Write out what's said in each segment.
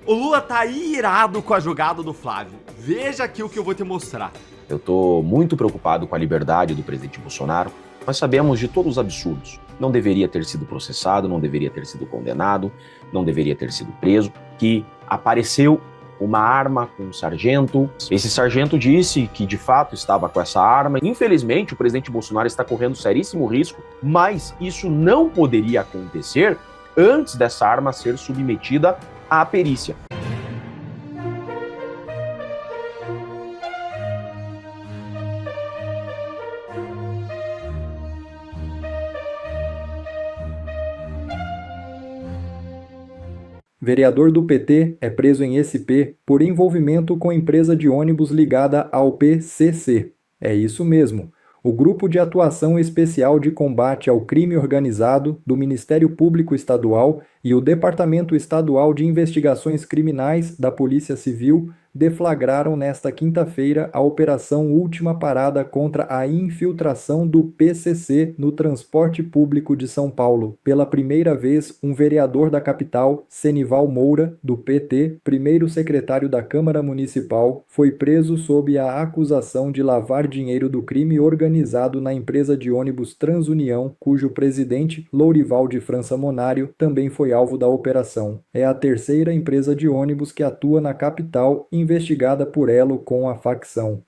O Lula tá irado com a jogada do Flávio. Veja aqui o que eu vou te mostrar. Eu estou muito preocupado com a liberdade do presidente Bolsonaro. Nós sabemos de todos os absurdos. Não deveria ter sido processado, não deveria ter sido condenado, não deveria ter sido preso, que apareceu uma arma com um sargento. Esse sargento disse que de fato estava com essa arma. Infelizmente, o presidente Bolsonaro está correndo seríssimo risco, mas isso não poderia acontecer antes dessa arma ser submetida à perícia. Vereador do PT é preso em SP por envolvimento com empresa de ônibus ligada ao PCC. É isso mesmo. O Grupo de Atuação Especial de Combate ao Crime Organizado do Ministério Público Estadual e o Departamento Estadual de Investigações Criminais da Polícia Civil deflagraram nesta quinta-feira a Operação Última Parada contra a infiltração do PCC no transporte público de São Paulo. Pela primeira vez, um vereador da capital, Senival Moura, do PT, primeiro secretário da Câmara Municipal, foi preso sob a acusação de lavar dinheiro do crime organizado na empresa de ônibus Transunião, cujo presidente, Lourival de França Monário, também foi alvo da operação. É a terceira empresa de ônibus que atua na capital, investigada por elo com a facção.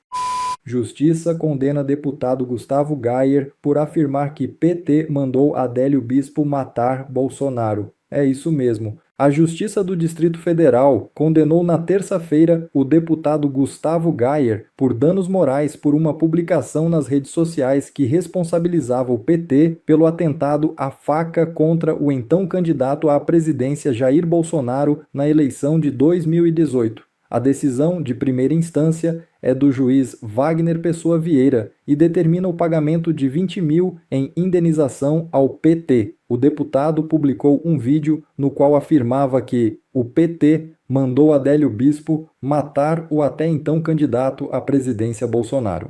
Justiça condena deputado Gustavo Gayer por afirmar que PT mandou Adélio Bispo matar Bolsonaro. É isso mesmo. A Justiça do Distrito Federal condenou na terça-feira o deputado Gustavo Gayer por danos morais por uma publicação nas redes sociais que responsabilizava o PT pelo atentado à faca contra o então candidato à presidência Jair Bolsonaro na eleição de 2018. A decisão de primeira instância é do juiz Wagner Pessoa Vieira e determina o pagamento de 20 mil em indenização ao PT. O deputado publicou um vídeo no qual afirmava que o PT mandou Adélio Bispo matar o até então candidato à presidência Bolsonaro.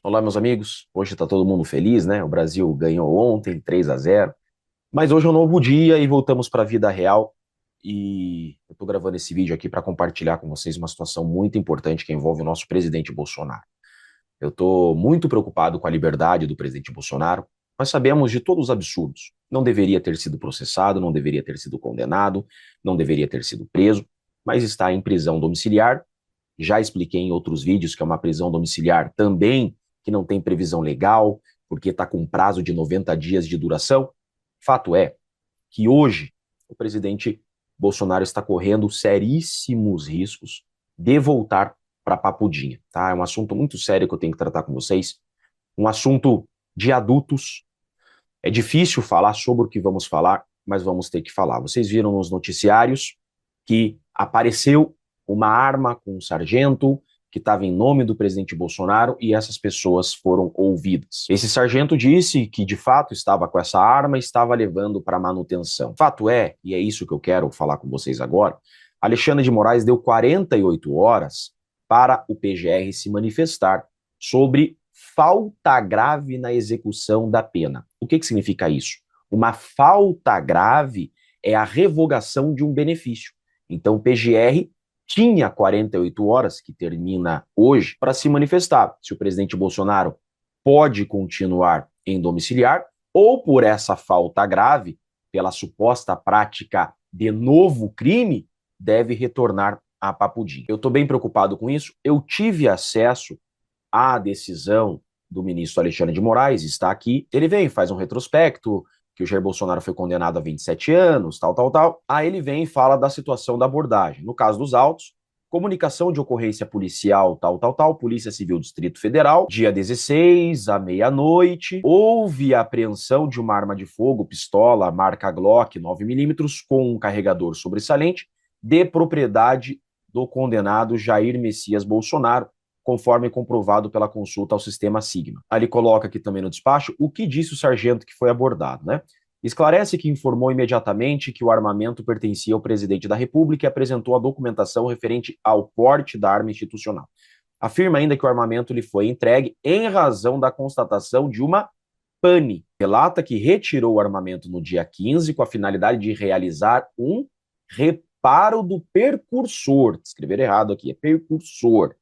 Olá, meus amigos. Hoje está todo mundo feliz, né? O Brasil ganhou ontem, 3-0. Mas hoje é um novo dia e voltamos para a vida real. E eu estou gravando esse vídeo aqui para compartilhar com vocês uma situação muito importante que envolve o nosso presidente Bolsonaro. Eu estou muito preocupado com a liberdade do presidente Bolsonaro. Nós sabemos de todos os absurdos. Não deveria ter sido processado, não deveria ter sido condenado, não deveria ter sido preso, mas está em prisão domiciliar. Já expliquei em outros vídeos que é uma prisão domiciliar também que não tem previsão legal, porque está com prazo de 90 dias de duração. Fato é que hoje o presidente Bolsonaro está correndo seríssimos riscos de voltar para Papudinha, tá? É um assunto muito sério que eu tenho que tratar com vocês, um assunto de adultos. É difícil falar sobre o que vamos falar, mas vamos ter que falar. Vocês viram nos noticiários que apareceu uma arma com um sargento que estava em nome do presidente Bolsonaro e essas pessoas foram ouvidas. Esse sargento disse que de fato estava com essa arma e estava levando para manutenção. Fato é, e é isso que eu quero falar com vocês agora, Alexandre de Moraes deu 48 horas para o PGR se manifestar sobre falta grave na execução da pena. O que significa isso? Uma falta grave é a revogação de um benefício. Então o PGR tinha 48 horas, que termina hoje, para se manifestar se o presidente Bolsonaro pode continuar em domiciliar ou, por essa falta grave, pela suposta prática de novo crime, deve retornar a Papudinha. Eu estou bem preocupado com isso. Eu tive acesso à decisão do ministro Alexandre de Moraes, está aqui. Ele vem, faz um retrospecto, que o Jair Bolsonaro foi condenado a 27 anos, tal. Aí ele vem e fala da situação da abordagem. No caso dos autos, comunicação de ocorrência policial, tal, Polícia Civil Distrito Federal, dia 16, à meia-noite, houve a apreensão de uma arma de fogo, pistola, marca Glock 9mm, com um carregador sobressalente, de propriedade do condenado Jair Messias Bolsonaro, conforme comprovado pela consulta ao sistema Sigma. Aí ele coloca aqui também no despacho o que disse o sargento que foi abordado, né? Esclarece que informou imediatamente que o armamento pertencia ao presidente da República e apresentou a documentação referente ao porte da arma institucional. Afirma ainda que o armamento lhe foi entregue em razão da constatação de uma pane. Relata que retirou o armamento no dia 15 com a finalidade de realizar um disparo do percursor. Escrever errado aqui, é percursor.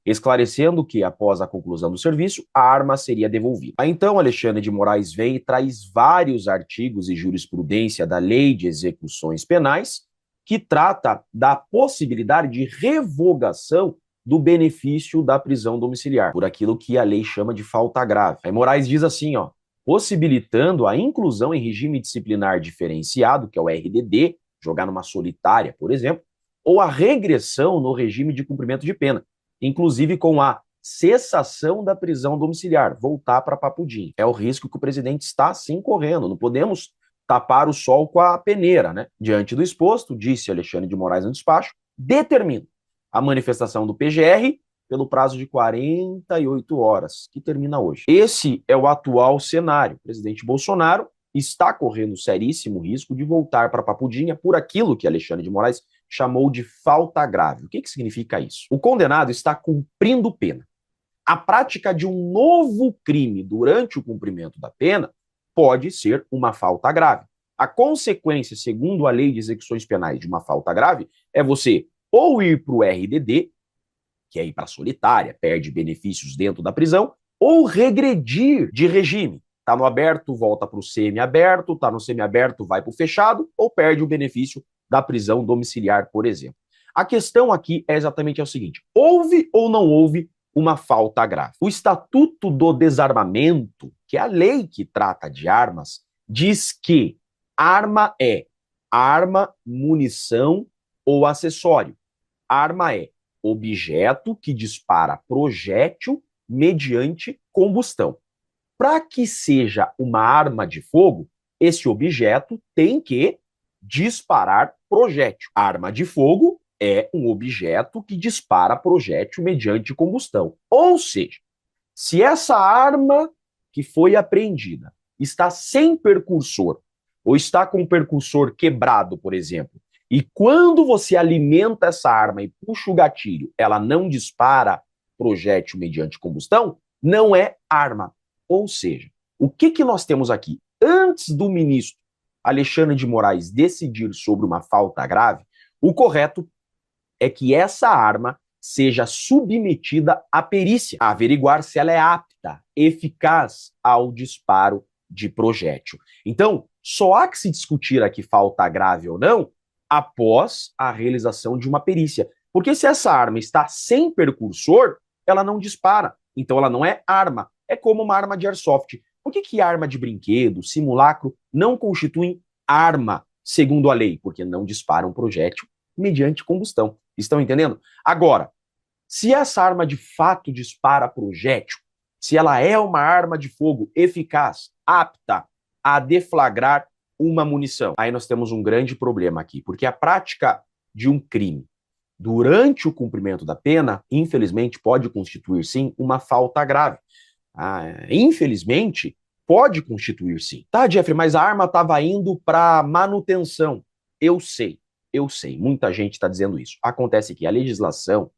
Esclarecendo que, após a conclusão do serviço, a arma seria devolvida. Aí, então, Alexandre de Moraes vem e traz vários artigos e jurisprudência da Lei de Execuções Penais que trata da possibilidade de revogação do benefício da prisão domiciliar, por aquilo que a lei chama de falta grave. Aí Moraes diz assim, ó, possibilitando a inclusão em regime disciplinar diferenciado, que é o RDD, jogar numa solitária, por exemplo, ou a regressão no regime de cumprimento de pena, inclusive com a cessação da prisão domiciliar, voltar para Papudim. É o risco que o presidente está, sim, correndo. Não podemos tapar o sol com a peneira, né? Diante do exposto, disse Alexandre de Moraes no despacho, determina a manifestação do PGR pelo prazo de 48 horas, que termina hoje. Esse é o atual cenário. O presidente Bolsonaro está correndo seríssimo risco de voltar para Papudinha por aquilo que Alexandre de Moraes chamou de falta grave. O que significa isso? O condenado está cumprindo pena. A prática de um novo crime durante o cumprimento da pena pode ser uma falta grave. A consequência, segundo a Lei de Execuções Penais, de uma falta grave é você ou ir para o RDD, que é ir para a solitária, perde benefícios dentro da prisão, ou regredir de regime. Está no aberto, volta para o semiaberto, está no semiaberto, vai para o fechado, ou perde o benefício da prisão domiciliar, por exemplo. A questão aqui é exatamente o seguinte: houve ou não houve uma falta grave? O Estatuto do Desarmamento, que é a lei que trata de armas, diz que arma é arma, munição ou acessório. Arma é objeto que dispara projétil mediante combustão. Para que seja uma arma de fogo, esse objeto tem que disparar projétil. Arma de fogo é um objeto que dispara projétil mediante combustão. Ou seja, se essa arma que foi apreendida está sem percursor, ou está com o percursor quebrado, por exemplo, e quando você alimenta essa arma e puxa o gatilho, ela não dispara projétil mediante combustão, não é arma. Ou seja, o que nós temos aqui? Antes do ministro Alexandre de Moraes decidir sobre uma falta grave, o correto é que essa arma seja submetida à perícia, a averiguar se ela é apta, eficaz ao disparo de projétil. Então, só há que se discutir aqui falta grave ou não após a realização de uma perícia. Porque se essa arma está sem percursor, ela não dispara. Então ela não é arma. É como uma arma de airsoft. Por que arma de brinquedo, simulacro, não constituem arma, segundo a lei? Porque não disparam projétil mediante combustão. Estão entendendo? Agora, se essa arma de fato dispara projétil, se ela é uma arma de fogo eficaz, apta a deflagrar uma munição, aí nós temos um grande problema aqui, porque a prática de um crime durante o cumprimento da pena, infelizmente, pode constituir, sim, uma falta grave. Infelizmente, pode constituir, sim. Tá, Jeffrey, mas a arma estava indo para manutenção. Eu sei. Muita gente está dizendo isso. Acontece que a legislação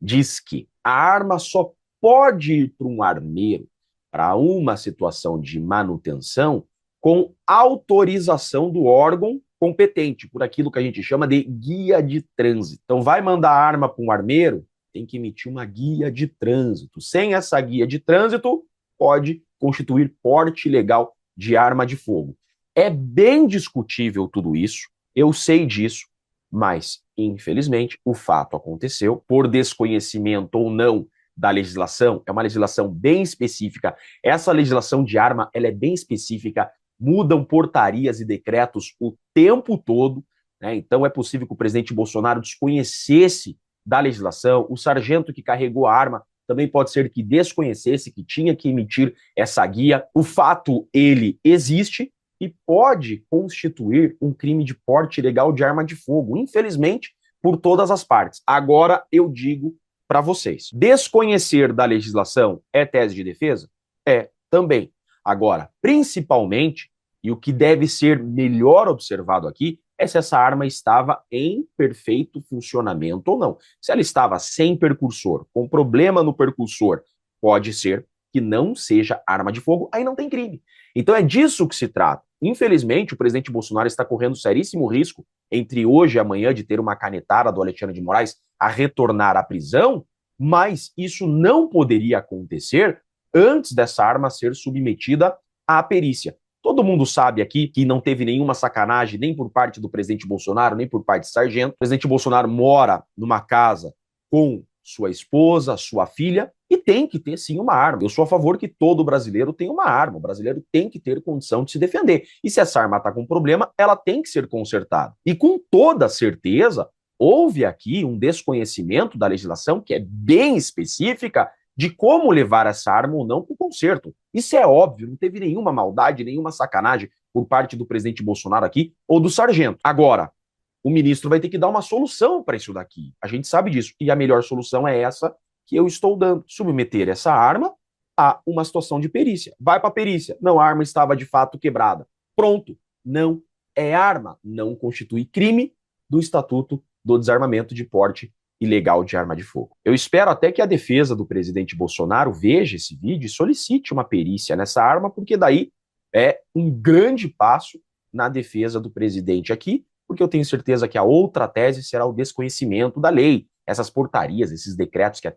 diz que a arma só pode ir para um armeiro, para uma situação de manutenção, com autorização do órgão competente, por aquilo que a gente chama de guia de trânsito. Então, vai mandar a arma para um armeiro, tem que emitir uma guia de trânsito. Sem essa guia de trânsito, pode constituir porte ilegal de arma de fogo. É bem discutível tudo isso, eu sei disso, mas, infelizmente, o fato aconteceu, por desconhecimento ou não da legislação, é uma legislação bem específica. Essa legislação de arma, ela é bem específica, mudam portarias e decretos o tempo todo, né? Então é possível que o presidente Bolsonaro desconhecesse da legislação, o sargento que carregou a arma também pode ser que desconhecesse que tinha que emitir essa guia. O fato, ele existe e pode constituir um crime de porte ilegal de arma de fogo, infelizmente, por todas as partes. Agora eu digo para vocês, desconhecer da legislação é tese de defesa? É, também. Agora, principalmente, e o que deve ser melhor observado aqui, é se essa arma estava em perfeito funcionamento ou não. Se ela estava sem percursor, com problema no percursor, pode ser que não seja arma de fogo, aí não tem crime. Então é disso que se trata. Infelizmente, o presidente Bolsonaro está correndo seríssimo risco entre hoje e amanhã de ter uma canetada do Alexandre de Moraes a retornar à prisão, mas isso não poderia acontecer antes dessa arma ser submetida à perícia. Todo mundo sabe aqui que não teve nenhuma sacanagem nem por parte do presidente Bolsonaro, nem por parte do sargento. O presidente Bolsonaro mora numa casa com sua esposa, sua filha, e tem que ter sim uma arma. Eu sou a favor que todo brasileiro tenha uma arma. O brasileiro tem que ter condição de se defender. E se essa arma está com problema, ela tem que ser consertada. E com toda certeza, houve aqui um desconhecimento da legislação que é bem específica de como levar essa arma ou não para o conserto. Isso é óbvio, não teve nenhuma maldade, nenhuma sacanagem por parte do presidente Bolsonaro aqui ou do sargento. Agora, o ministro vai ter que dar uma solução para isso daqui. A gente sabe disso. E a melhor solução é essa que eu estou dando. Submeter essa arma a uma situação de perícia. Vai para a perícia. Não, a arma estava de fato quebrada. Pronto. Não é arma. Não constitui crime do Estatuto do Desarmamento de Porte Ilegal de Arma de Fogo. Eu espero até que a defesa do presidente Bolsonaro veja esse vídeo e solicite uma perícia nessa arma, porque daí é um grande passo na defesa do presidente aqui, porque eu tenho certeza que a outra tese será o desconhecimento da lei. Essas portarias, esses decretos que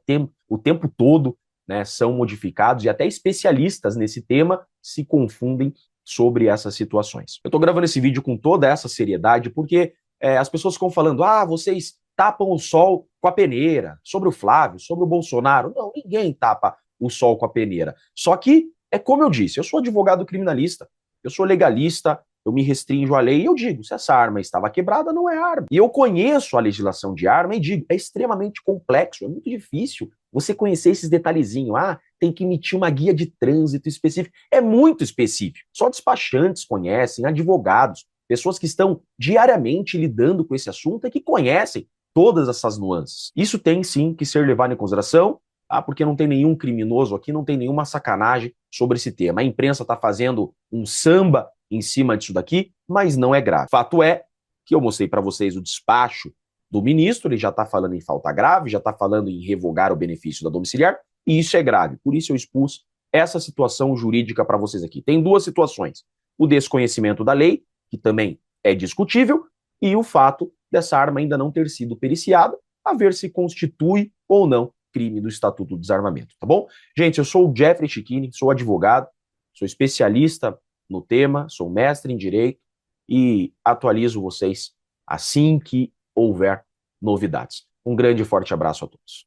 o tempo todo, né, são modificados e até especialistas nesse tema se confundem sobre essas situações. Eu estou gravando esse vídeo com toda essa seriedade porque as pessoas ficam falando, vocês tapam o sol com a peneira, sobre o Flávio, sobre o Bolsonaro. Não, ninguém tapa o sol com a peneira. Só que, é como eu disse, eu sou advogado criminalista, eu sou legalista, eu me restringo à lei e eu digo, se essa arma estava quebrada, não é arma. E eu conheço a legislação de arma e digo, é extremamente complexo, é muito difícil você conhecer esses detalhezinhos. Tem que emitir uma guia de trânsito específica. É muito específico. Só despachantes conhecem, advogados, pessoas que estão diariamente lidando com esse assunto e que conhecem todas essas nuances. Isso tem sim que ser levado em consideração, porque não tem nenhum criminoso aqui, não tem nenhuma sacanagem sobre esse tema. A imprensa está fazendo um samba em cima disso daqui, mas não é grave. Fato é que eu mostrei para vocês o despacho do ministro, ele já está falando em falta grave, já está falando em revogar o benefício da domiciliar, e isso é grave. Por isso eu expus essa situação jurídica para vocês aqui. Tem duas situações: o desconhecimento da lei, que também é discutível, e o fato dessa arma ainda não ter sido periciada, a ver se constitui ou não crime do Estatuto do Desarmamento, tá bom? Gente, eu sou o Jeffrey Chicchini, sou advogado, sou especialista no tema, sou mestre em Direito e atualizo vocês assim que houver novidades. Um grande e forte abraço a todos.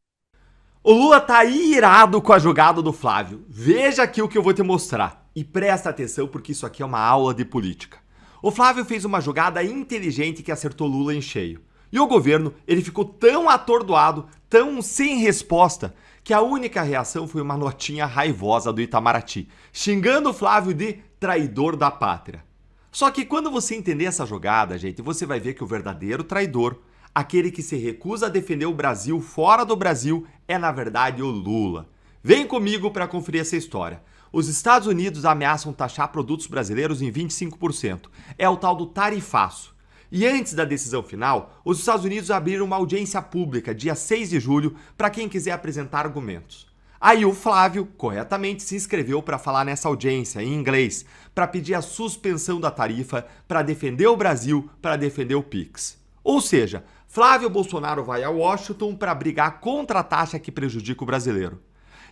O Lula tá irado com a jogada do Flávio. Veja aqui o que eu vou te mostrar. E presta atenção porque isso aqui é uma aula de política. O Flávio fez uma jogada inteligente que acertou Lula em cheio. E o governo, ele ficou tão atordoado, tão sem resposta, que a única reação foi uma notinha raivosa do Itamaraty, xingando o Flávio de traidor da pátria. Só que quando você entender essa jogada, gente, você vai ver que o verdadeiro traidor, aquele que se recusa a defender o Brasil fora do Brasil, é na verdade o Lula. Vem comigo para conferir essa história. Os Estados Unidos ameaçam taxar produtos brasileiros em 25%. É o tal do tarifaço. E antes da decisão final, os Estados Unidos abriram uma audiência pública, dia 6 de julho, para quem quiser apresentar argumentos. Aí o Flávio, corretamente, se inscreveu para falar nessa audiência, em inglês, para pedir a suspensão da tarifa, para defender o Brasil, para defender o PIX. Ou seja, Flávio Bolsonaro vai a Washington para brigar contra a taxa que prejudica o brasileiro.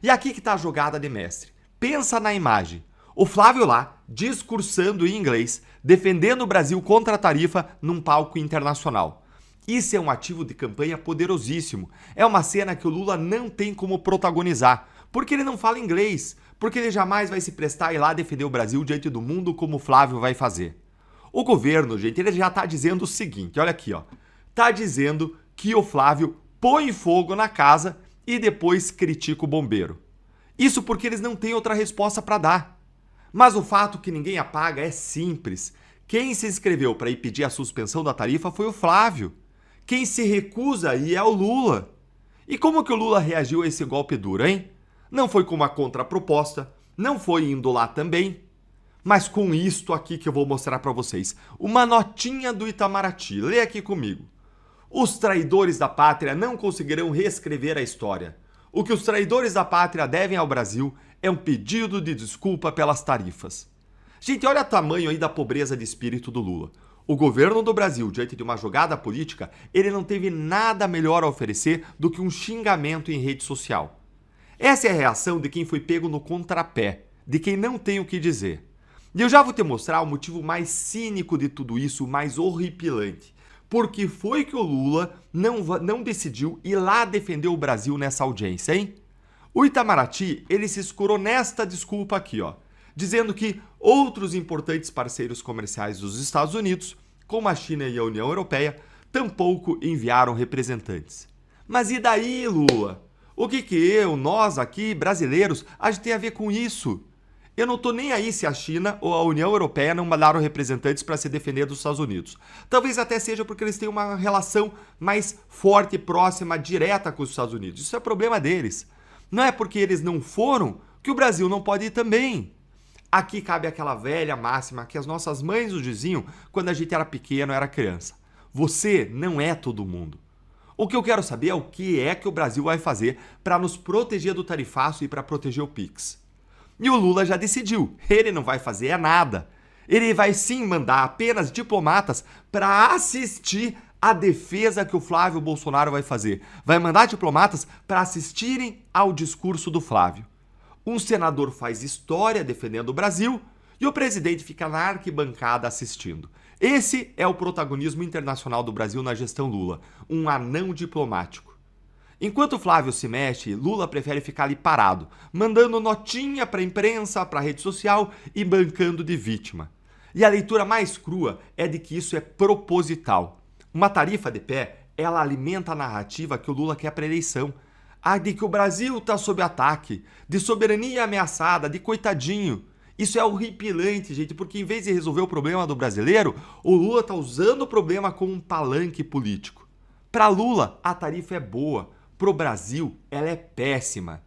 E aqui que está a jogada de mestre. Pensa na imagem. O Flávio lá, discursando em inglês, defendendo o Brasil contra a tarifa num palco internacional. Isso é um ativo de campanha poderosíssimo. É uma cena que o Lula não tem como protagonizar, porque ele não fala inglês, porque ele jamais vai se prestar a ir lá defender o Brasil diante do mundo como o Flávio vai fazer. O governo, gente, ele já está dizendo o seguinte, olha aqui, ó. Tá dizendo que o Flávio põe fogo na casa e depois critica o bombeiro. Isso porque eles não têm outra resposta para dar. Mas o fato que ninguém apaga é simples. Quem se inscreveu para ir pedir a suspensão da tarifa foi o Flávio. Quem se recusa aí é o Lula. E como que o Lula reagiu a esse golpe duro, hein? Não foi com uma contraproposta, não foi indo lá também, mas com isto aqui que eu vou mostrar para vocês. Uma notinha do Itamaraty. Lê aqui comigo. Os traidores da pátria não conseguirão reescrever a história. O que os traidores da pátria devem ao Brasil é um pedido de desculpa pelas tarifas. Gente, olha o tamanho aí da pobreza de espírito do Lula. O governo do Brasil, diante de uma jogada política, ele não teve nada melhor a oferecer do que um xingamento em rede social. Essa é a reação de quem foi pego no contrapé, de quem não tem o que dizer. E eu já vou te mostrar o motivo mais cínico de tudo isso, mais horripilante. Porque foi que o Lula não decidiu ir lá defender o Brasil nessa audiência, hein? O Itamaraty, ele se escurou nesta desculpa aqui, ó, dizendo que outros importantes parceiros comerciais dos Estados Unidos, como a China e a União Europeia, tampouco enviaram representantes. Mas e daí, Lula? O que nós aqui, brasileiros, a gente tem a ver com isso? Eu não tô nem aí se a China ou a União Europeia não mandaram representantes para se defender dos Estados Unidos. Talvez até seja porque eles têm uma relação mais forte, próxima, direta com os Estados Unidos. Isso é problema deles. Não é porque eles não foram que o Brasil não pode ir também. Aqui cabe aquela velha máxima que as nossas mães nos diziam quando a gente era pequeno, era criança. Você não é todo mundo. O que eu quero saber é o que é que o Brasil vai fazer para nos proteger do tarifaço e para proteger o Pix. E o Lula já decidiu, ele não vai fazer nada. Ele vai sim mandar apenas diplomatas para assistir a defesa que o Flávio Bolsonaro vai fazer. Vai mandar diplomatas para assistirem ao discurso do Flávio. Um senador faz história defendendo o Brasil e o presidente fica na arquibancada assistindo. Esse é o protagonismo internacional do Brasil na gestão Lula, um anão diplomático. Enquanto o Flávio se mexe, Lula prefere ficar ali parado, mandando notinha para a imprensa, para a rede social e bancando de vítima. E a leitura mais crua é de que isso é proposital. Uma tarifa de pé, ela alimenta a narrativa que o Lula quer para a eleição. A de que o Brasil está sob ataque, de soberania ameaçada, de coitadinho. Isso é horripilante, gente, porque em vez de resolver o problema do brasileiro, o Lula está usando o problema como um palanque político. Para Lula, a tarifa é boa. Pro Brasil, ela é péssima.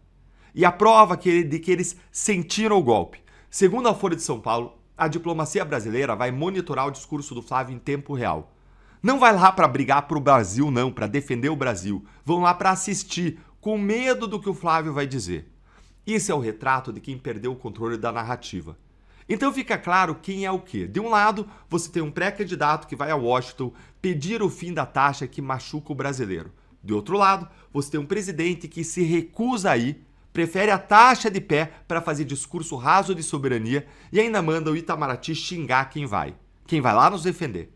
E a prova de que eles sentiram o golpe. Segundo a Folha de São Paulo, a diplomacia brasileira vai monitorar o discurso do Flávio em tempo real. Não vai lá para brigar pro Brasil, não, para defender o Brasil. Vão lá para assistir, com medo do que o Flávio vai dizer. Isso é o retrato de quem perdeu o controle da narrativa. Então fica claro quem é o quê. De um lado, você tem um pré-candidato que vai a Washington pedir o fim da taxa que machuca o brasileiro. De outro lado, você tem um presidente que se recusa a ir, prefere a taxa de pé para fazer discurso raso de soberania e ainda manda o Itamaraty xingar quem vai lá nos defender.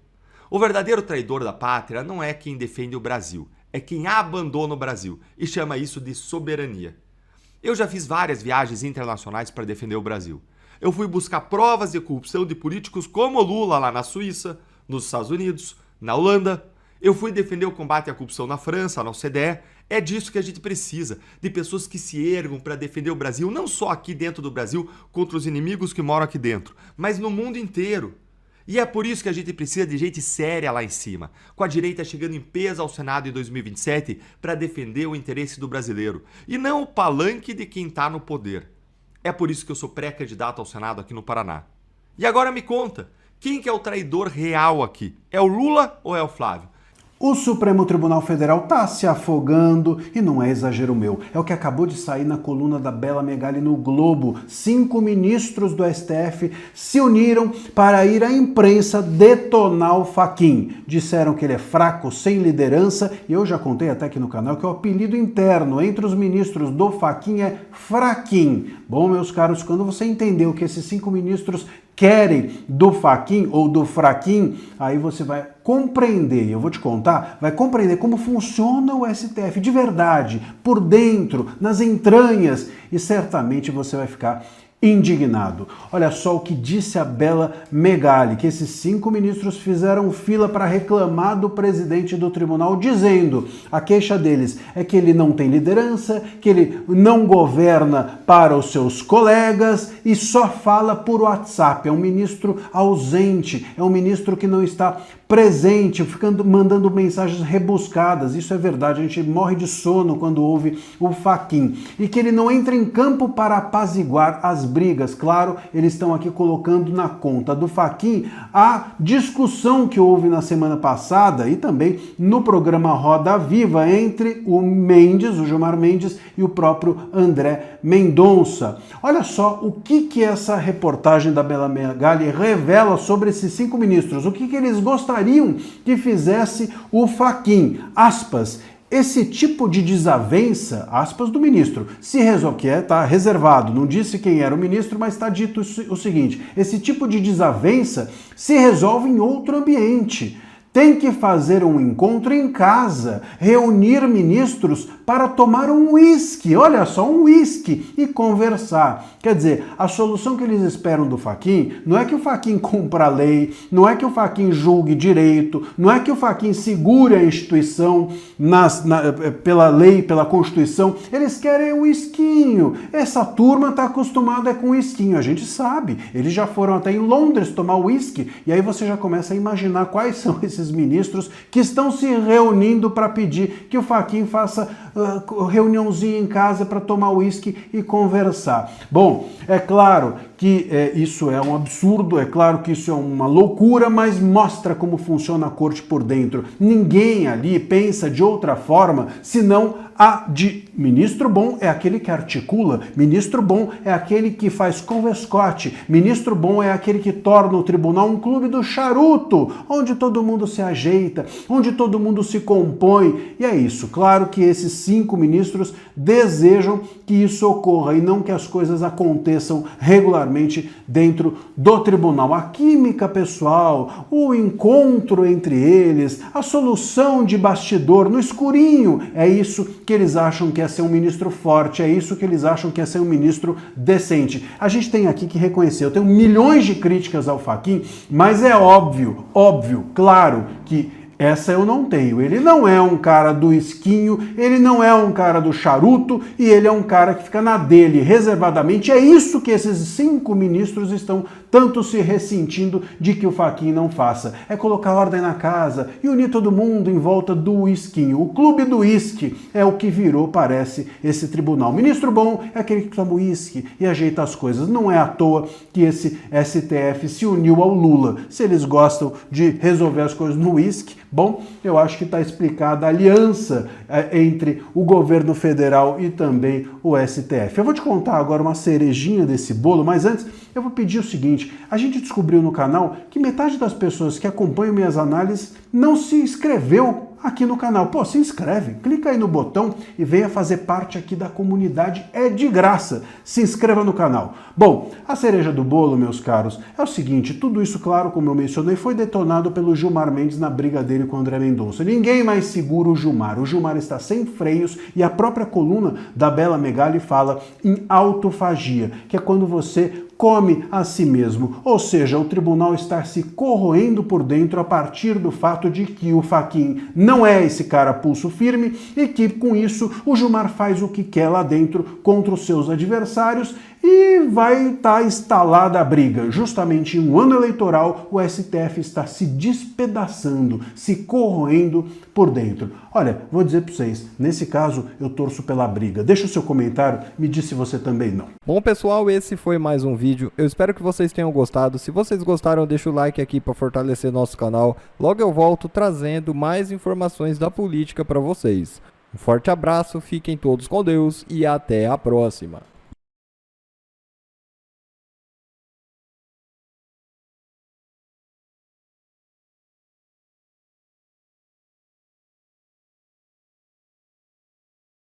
O verdadeiro traidor da pátria não é quem defende o Brasil, é quem abandona o Brasil e chama isso de soberania. Eu já fiz várias viagens internacionais para defender o Brasil. Eu fui buscar provas de corrupção de políticos como Lula lá na Suíça, nos Estados Unidos, na Holanda. Eu fui defender o combate à corrupção na França, na OCDE. É disso que a gente precisa, de pessoas que se ergam para defender o Brasil, não só aqui dentro do Brasil, contra os inimigos que moram aqui dentro, mas no mundo inteiro. E é por isso que a gente precisa de gente séria lá em cima, com a direita chegando em peso ao Senado em 2027 para defender o interesse do brasileiro, e não o palanque de quem está no poder. É por isso que eu sou pré-candidato ao Senado aqui no Paraná. E agora me conta, quem que é o traidor real aqui? É o Lula ou é o Flávio? O Supremo Tribunal Federal está se afogando e não é exagero meu. É o que acabou de sair na coluna da Bela Megali no Globo. 5 ministros do STF se uniram para ir à imprensa detonar o Fachin. Disseram que ele é fraco, sem liderança, e eu já contei até aqui no canal que o apelido interno entre os ministros do Fachin é Fraquim. Bom, meus caros, quando você entendeu que esses 5 ministros querem do Fachin ou do Fraquim, aí você vai compreender, eu vou te contar, vai compreender como funciona o STF de verdade, por dentro, nas entranhas, e certamente você vai ficar indignado. Olha só o que disse a Bela Megali, que esses 5 ministros fizeram fila para reclamar do presidente do tribunal, dizendo, a queixa deles é que ele não tem liderança, que ele não governa para os seus colegas e só fala por WhatsApp. É um ministro ausente, é um ministro que não está presente, mandando mensagens rebuscadas. Isso é verdade, a gente morre de sono quando ouve o Fachin. E que ele não entra em campo para apaziguar as brigas. Claro, eles estão aqui colocando na conta do Fachin a discussão que houve na semana passada e também no programa Roda Viva entre o Mendes, o Gilmar Mendes, e o próprio André Mendonça. Olha só o que essa reportagem da Bela Megali revela sobre esses 5 ministros, o que eles gostariam que fizesse o Fachin. Aspas, esse tipo de desavença, aspas do ministro, se resolve, que está reservado, não disse quem era o ministro, mas está dito o seguinte, esse tipo de desavença se resolve em outro ambiente. Tem que fazer um encontro em casa, reunir ministros para tomar um uísque, olha só, um uísque, e conversar. Quer dizer, a solução que eles esperam do Fachin não é que o Fachin cumpra a lei, não é que o Fachin julgue direito, não é que o Fachin segure a instituição pela lei, pela Constituição. Eles querem um uísquinho. Essa turma está acostumada com uísquinho, a gente sabe. Eles já foram até em Londres tomar uísque, e aí você já começa a imaginar quais são esses ministros que estão se reunindo para pedir que o Fachin faça reuniãozinha em casa para tomar uísque e conversar. Bom, é claro que isso é um absurdo, é claro que isso é uma loucura, mas mostra como funciona a corte por dentro. Ninguém ali pensa de outra forma senão a de ministro bom é aquele que articula, ministro bom é aquele que faz converscote, ministro bom é aquele que torna o tribunal um clube do charuto, onde todo mundo se ajeita, onde todo mundo se compõe. E é isso, claro que esses 5 ministros desejam que isso ocorra e não que as coisas aconteçam regularmente dentro do tribunal. A química pessoal, o encontro entre eles, a solução de bastidor no escurinho, é isso que eles acham que é ser um ministro forte, é isso que eles acham que é ser um ministro decente. A gente tem aqui que reconhecer, eu tenho milhões de críticas ao Fachin, mas é óbvio, claro que essa eu não tenho. Ele não é um cara do esquinho, ele não é um cara do charuto e ele é um cara que fica na dele reservadamente. É isso que esses 5 ministros estão tanto se ressentindo de que o Fachin não faça. É colocar ordem na casa e unir todo mundo em volta do esquinho. O clube do uísque é o que virou, parece, esse tribunal. Ministro bom é aquele que toma uísque e ajeita as coisas. Não é à toa que esse STF se uniu ao Lula. Se eles gostam de resolver as coisas no uísque, bom, eu acho que está explicada a aliança entre o governo federal e também o STF. Eu vou te contar agora uma cerejinha desse bolo, mas antes eu vou pedir o seguinte, a gente descobriu no canal que metade das pessoas que acompanham minhas análises não se inscreveu aqui no canal. Pô, se inscreve, clica aí no botão e venha fazer parte aqui da comunidade, é de graça. Se inscreva no canal. Bom, a cereja do bolo, meus caros, é o seguinte, tudo isso, claro, como eu mencionei, foi detonado pelo Gilmar Mendes na briga dele com o André Mendonça. Ninguém mais segura o Gilmar. O Gilmar está sem freios e a própria coluna da Bela Megali fala em autofagia, que é quando você come a si mesmo, ou seja, o tribunal está se corroendo por dentro a partir do fato de que o Fachin não é esse cara pulso firme e que, com isso, o Gilmar faz o que quer lá dentro contra os seus adversários e vai estar instalada a briga. Justamente em um ano eleitoral, o STF está se despedaçando, se corroendo por dentro. Olha, vou dizer para vocês, nesse caso eu torço pela briga. Deixa o seu comentário, me diz se você também não. Bom, pessoal, esse foi mais um vídeo. Eu espero que vocês tenham gostado. Se vocês gostaram, deixa o like aqui para fortalecer nosso canal. Logo eu volto trazendo mais informações da política para vocês. Um forte abraço, fiquem todos com Deus e até a próxima.